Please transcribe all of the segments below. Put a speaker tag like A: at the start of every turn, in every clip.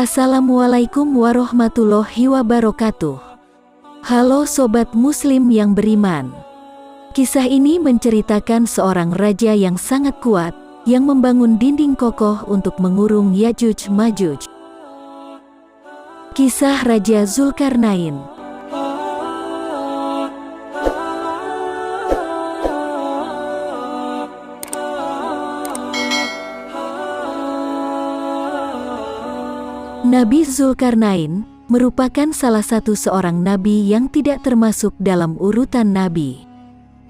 A: Assalamualaikum warahmatullahi wabarakatuh. Halo sobat muslim yang beriman. Kisah ini menceritakan seorang raja yang sangat kuat yang membangun dinding kokoh untuk mengurung Ya'juj Ma'juj. Kisah Raja Zulkarnain. Nabi Zulkarnain merupakan salah satu seorang nabi yang tidak termasuk dalam urutan nabi.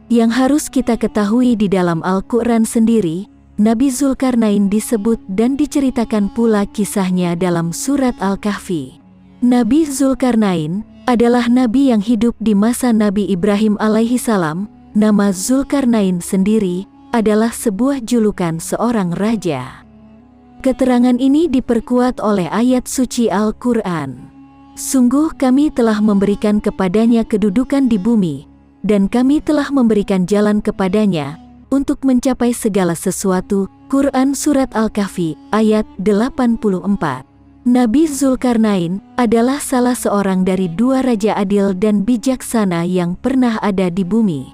A: Yang harus kita ketahui di dalam Al-Quran sendiri, Nabi Zulkarnain disebut dan diceritakan pula kisahnya dalam surat Al-Kahfi. Nabi Zulkarnain adalah nabi yang hidup di masa Nabi Ibrahim alaihi salam. Nama Zulkarnain sendiri adalah sebuah julukan seorang raja. Keterangan ini diperkuat oleh ayat suci Al-Quran. Sungguh kami telah memberikan kepadanya kedudukan di bumi, dan kami telah memberikan jalan kepadanya untuk mencapai segala sesuatu. Quran Surat Al-Kahfi ayat 84. Nabi Zulkarnain adalah salah seorang dari dua raja adil dan bijaksana yang pernah ada di bumi.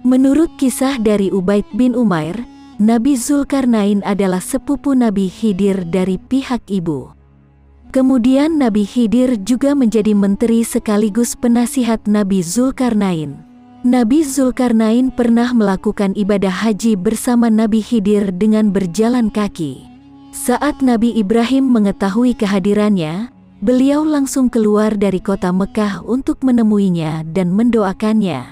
A: Menurut kisah dari Ubaid bin Umair, Nabi Zulkarnain adalah sepupu Nabi Khidir dari pihak ibu. Kemudian Nabi Khidir juga menjadi menteri sekaligus penasihat Nabi Zulkarnain. Nabi Zulkarnain pernah melakukan ibadah haji bersama Nabi Khidir dengan berjalan kaki. Saat Nabi Ibrahim mengetahui kehadirannya, beliau langsung keluar dari kota Mekah untuk menemuinya dan mendoakannya.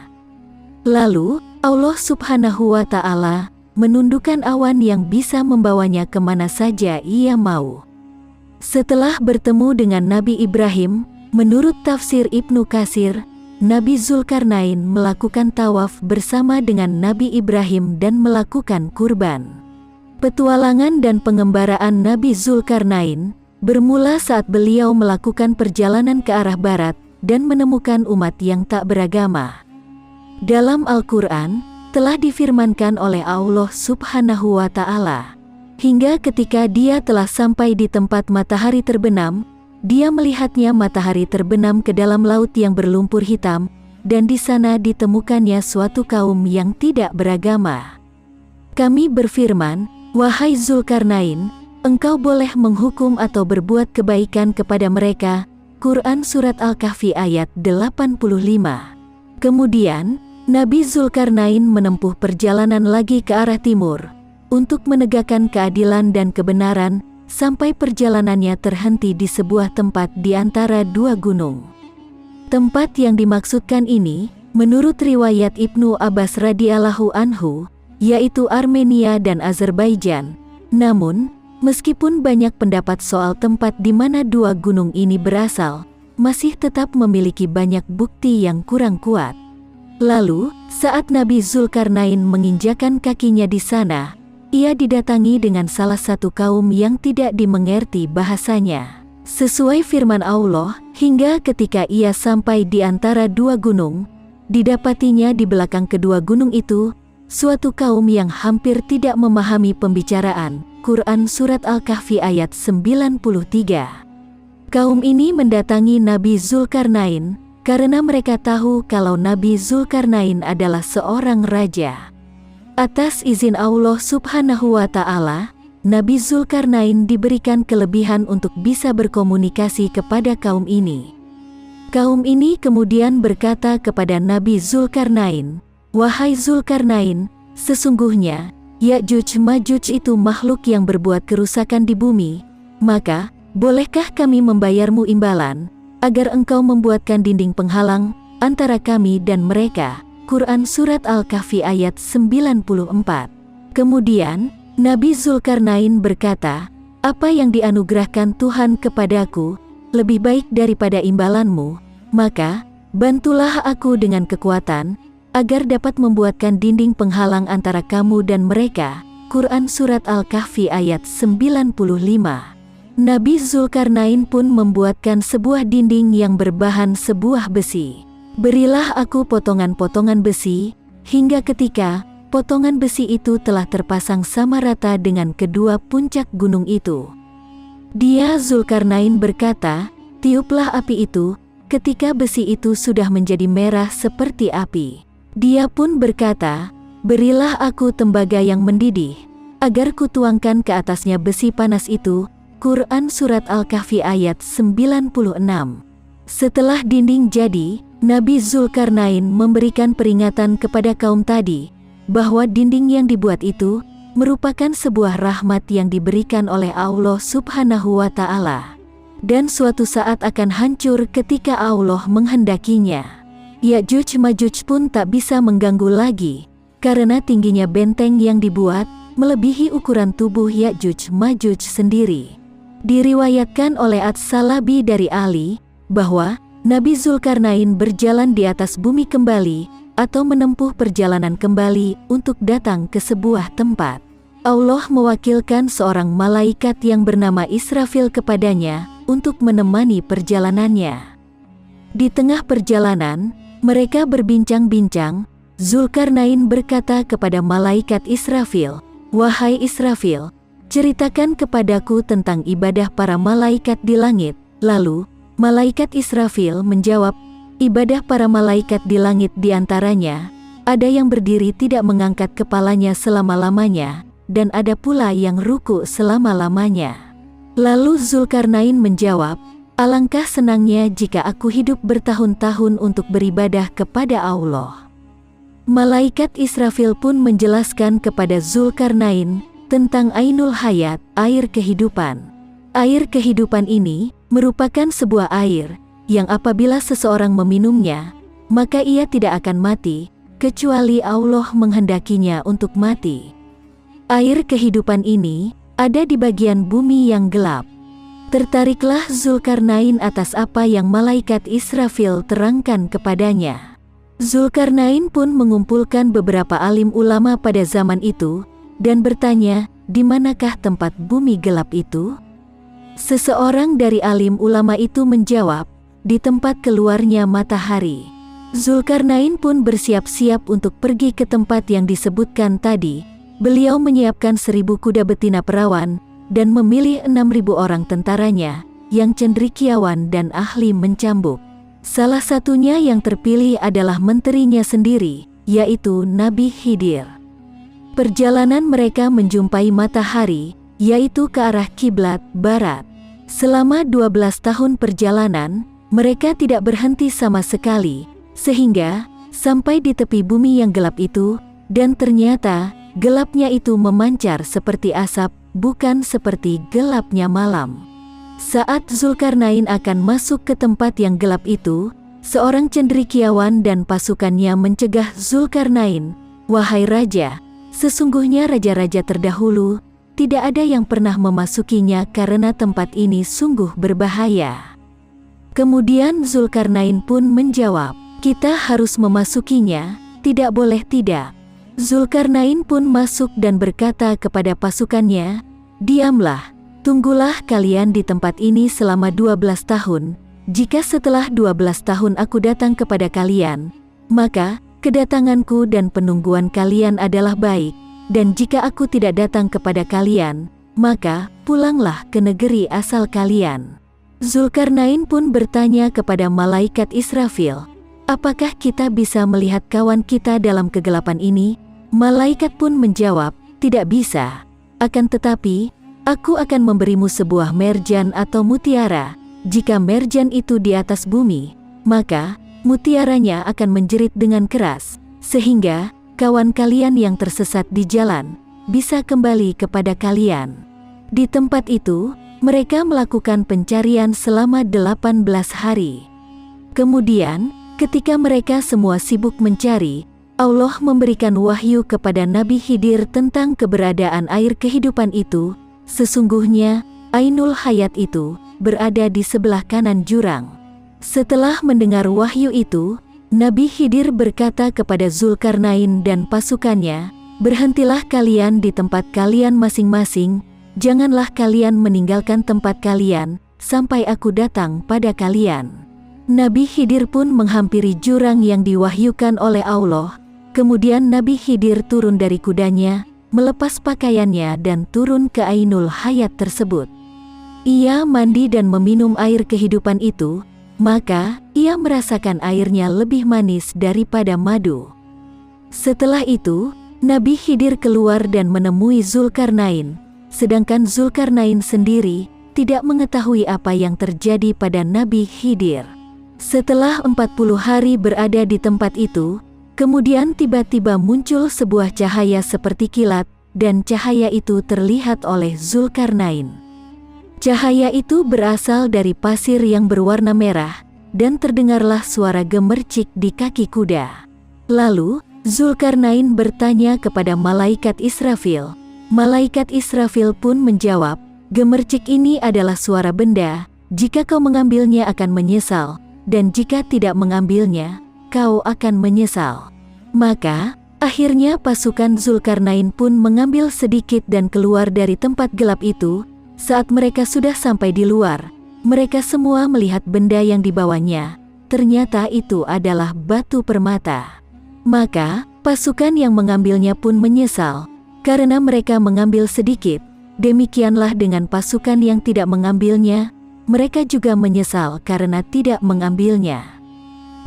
A: Lalu, Allah Subhanahu wa Ta'ala menundukkan awan yang bisa membawanya kemana saja ia mau. Setelah bertemu dengan Nabi Ibrahim, menurut tafsir Ibnu Katsir, Nabi Zulkarnain melakukan tawaf bersama dengan Nabi Ibrahim dan melakukan kurban. Petualangan dan pengembaraan Nabi Zulkarnain bermula saat beliau melakukan perjalanan ke arah barat dan menemukan umat yang tak beragama. Dalam Al-Quran, telah difirmankan oleh Allah Subhanahu wa Ta'ala, hingga ketika dia telah sampai di tempat matahari terbenam, dia melihatnya matahari terbenam ke dalam laut yang berlumpur hitam, dan di sana ditemukannya suatu kaum yang tidak beragama. Kami berfirman, wahai Zulkarnain, engkau boleh menghukum atau berbuat kebaikan kepada mereka. Quran Surat Al-Kahfi ayat 85. Kemudian, Nabi Zulkarnain menempuh perjalanan lagi ke arah timur untuk menegakkan keadilan dan kebenaran sampai perjalanannya terhenti di sebuah tempat di antara dua gunung. Tempat yang dimaksudkan ini, menurut riwayat Ibnu Abbas radhiyallahu anhu, yaitu Armenia dan Azerbaijan. Namun, meskipun banyak pendapat soal tempat di mana dua gunung ini berasal, masih tetap memiliki banyak bukti yang kurang kuat. Lalu, saat Nabi Zulkarnain menginjakan kakinya di sana, ia didatangi dengan salah satu kaum yang tidak dimengerti bahasanya. Sesuai firman Allah, hingga ketika ia sampai di antara dua gunung, didapatinya di belakang kedua gunung itu, suatu kaum yang hampir tidak memahami pembicaraan. Quran Surat Al-Kahfi ayat 93. Kaum ini mendatangi Nabi Zulkarnain, karena mereka tahu kalau Nabi Zulkarnain adalah seorang raja. Atas izin Allah Subhanahu wa Ta'ala, Nabi Zulkarnain diberikan kelebihan untuk bisa berkomunikasi kepada kaum ini. Kaum ini kemudian berkata kepada Nabi Zulkarnain, wahai Zulkarnain, sesungguhnya Ya'juj Ma'juj itu makhluk yang berbuat kerusakan di bumi, maka bolehkah kami membayarmu imbalan agar engkau membuatkan dinding penghalang antara kami dan mereka. Quran Surat Al-Kahfi ayat 94. Kemudian, Nabi Zulkarnain berkata, apa yang dianugerahkan Tuhan kepadaku lebih baik daripada imbalanmu, maka bantulah aku dengan kekuatan agar dapat membuatkan dinding penghalang antara kamu dan mereka. Quran Surat Al-Kahfi ayat 95. Nabi Zulkarnain pun membuatkan sebuah dinding yang berbahan sebuah besi. Berilah aku potongan-potongan besi, hingga ketika potongan besi itu telah terpasang sama rata dengan kedua puncak gunung itu. Dia Zulkarnain berkata, "Tiuplah api itu," ketika besi itu sudah menjadi merah seperti api. Dia pun berkata, "Berilah aku tembaga yang mendidih, agar kutuangkan ke atasnya besi panas itu." Quran Surat Al-Kahfi ayat 96. Setelah dinding jadi, Nabi Zulkarnain memberikan peringatan kepada kaum tadi, bahwa dinding yang dibuat itu merupakan sebuah rahmat yang diberikan oleh Allah Subhanahu wa Ta'ala, dan suatu saat akan hancur ketika Allah menghendakinya. Ya'juj Ma'juj pun tak bisa mengganggu lagi, karena tingginya benteng yang dibuat melebihi ukuran tubuh Ya'juj Ma'juj sendiri. Diriwayatkan oleh At-Salabi dari Ali, bahwa Nabi Zulkarnain berjalan di atas bumi kembali, atau menempuh perjalanan kembali untuk datang ke sebuah tempat. Allah mewakilkan seorang malaikat yang bernama Israfil kepadanya untuk menemani perjalanannya. Di tengah perjalanan, mereka berbincang-bincang. Zulkarnain berkata kepada malaikat Israfil, "Wahai Israfil, ceritakan kepadaku tentang ibadah para malaikat di langit." Lalu, malaikat Israfil menjawab, "Ibadah para malaikat di langit diantaranya, ada yang berdiri tidak mengangkat kepalanya selama-lamanya, dan ada pula yang ruku selama-lamanya." Lalu Zulkarnain menjawab, "Alangkah senangnya jika aku hidup bertahun-tahun untuk beribadah kepada Allah." Malaikat Israfil pun menjelaskan kepada Zulkarnain tentang Ainul Hayat, air kehidupan. Air kehidupan ini merupakan sebuah air yang apabila seseorang meminumnya, maka ia tidak akan mati, kecuali Allah menghendakinya untuk mati. Air kehidupan ini ada di bagian bumi yang gelap. Tertariklah Zulkarnain atas apa yang malaikat Israfil terangkan kepadanya. Zulkarnain pun mengumpulkan beberapa alim ulama pada zaman itu, dan bertanya, "Di manakah tempat bumi gelap itu?" Seseorang dari alim ulama itu menjawab, "Di tempat keluarnya matahari." Zulkarnain pun bersiap-siap untuk pergi ke tempat yang disebutkan tadi. Beliau menyiapkan 1000 kuda betina perawan, dan memilih 6.000 orang tentaranya, yang cendekiawan dan ahli mencambuk. Salah satunya yang terpilih adalah menterinya sendiri, yaitu Nabi Khidir. Perjalanan mereka menjumpai matahari, yaitu ke arah kiblat barat. Selama 12 tahun perjalanan, mereka tidak berhenti sama sekali, sehingga sampai di tepi bumi yang gelap itu, dan ternyata gelapnya itu memancar seperti asap, bukan seperti gelapnya malam. Saat Zulkarnain akan masuk ke tempat yang gelap itu, seorang cendekiawan dan pasukannya mencegah Zulkarnain, "Wahai raja, sesungguhnya raja-raja terdahulu tidak ada yang pernah memasukinya karena tempat ini sungguh berbahaya." Kemudian Zulkarnain pun menjawab, "Kita harus memasukinya, tidak boleh tidak." Zulkarnain pun masuk dan berkata kepada pasukannya, "Diamlah, tunggulah kalian di tempat ini selama 12 tahun. Jika setelah 12 tahun aku datang kepada kalian, maka kedatanganku dan penungguan kalian adalah baik, dan jika aku tidak datang kepada kalian, maka pulanglah ke negeri asal kalian." Zulkarnain pun bertanya kepada malaikat Israfil, "Apakah kita bisa melihat kawan kita dalam kegelapan ini?" Malaikat pun menjawab, "Tidak bisa. Akan tetapi, aku akan memberimu sebuah merjan atau mutiara. Jika merjan itu di atas bumi, maka mutiaranya akan menjerit dengan keras, sehingga kawan kalian yang tersesat di jalan bisa kembali kepada kalian." Di tempat itu, mereka melakukan pencarian selama 18 hari. Kemudian, ketika mereka semua sibuk mencari, Allah memberikan wahyu kepada Nabi Khidir tentang keberadaan air kehidupan itu. Sesungguhnya, Ainul Hayat itu berada di sebelah kanan jurang. Setelah mendengar wahyu itu, Nabi Khidir berkata kepada Zulkarnain dan pasukannya, "Berhentilah kalian di tempat kalian masing-masing, janganlah kalian meninggalkan tempat kalian, sampai aku datang pada kalian." Nabi Khidir pun menghampiri jurang yang diwahyukan oleh Allah. Kemudian Nabi Khidir turun dari kudanya, melepas pakaiannya dan turun ke Ainul Hayat tersebut. Ia mandi dan meminum air kehidupan itu, maka ia merasakan airnya lebih manis daripada madu. Setelah itu, Nabi Khidir keluar dan menemui Zulkarnain, sedangkan Zulkarnain sendiri tidak mengetahui apa yang terjadi pada Nabi Khidir. Setelah 40 hari berada di tempat itu, kemudian tiba-tiba muncul sebuah cahaya seperti kilat, dan cahaya itu terlihat oleh Zulkarnain. Cahaya itu berasal dari pasir yang berwarna merah, dan terdengarlah suara gemercik di kaki kuda. Lalu, Zulkarnain bertanya kepada malaikat Israfil. Malaikat Israfil pun menjawab, "Gemercik ini adalah suara benda, jika kau mengambilnya akan menyesal, dan jika tidak mengambilnya, kau akan menyesal." Maka, akhirnya pasukan Zulkarnain pun mengambil sedikit dan keluar dari tempat gelap itu. Saat mereka sudah sampai di luar, mereka semua melihat benda yang dibawanya. Ternyata itu adalah batu permata. Maka, pasukan yang mengambilnya pun menyesal, karena mereka mengambil sedikit. Demikianlah dengan pasukan yang tidak mengambilnya, mereka juga menyesal karena tidak mengambilnya.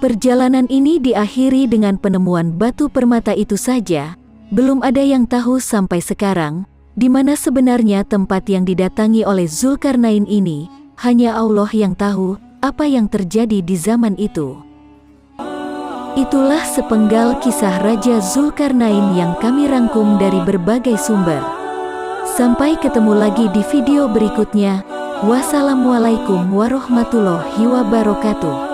A: Perjalanan ini diakhiri dengan penemuan batu permata itu saja. Belum ada yang tahu sampai sekarang, di mana sebenarnya tempat yang didatangi oleh Zulkarnain ini. Hanya Allah yang tahu apa yang terjadi di zaman itu. Itulah sepenggal kisah Raja Zulkarnain yang kami rangkum dari berbagai sumber. Sampai ketemu lagi di video berikutnya. Wassalamualaikum warahmatullahi wabarakatuh.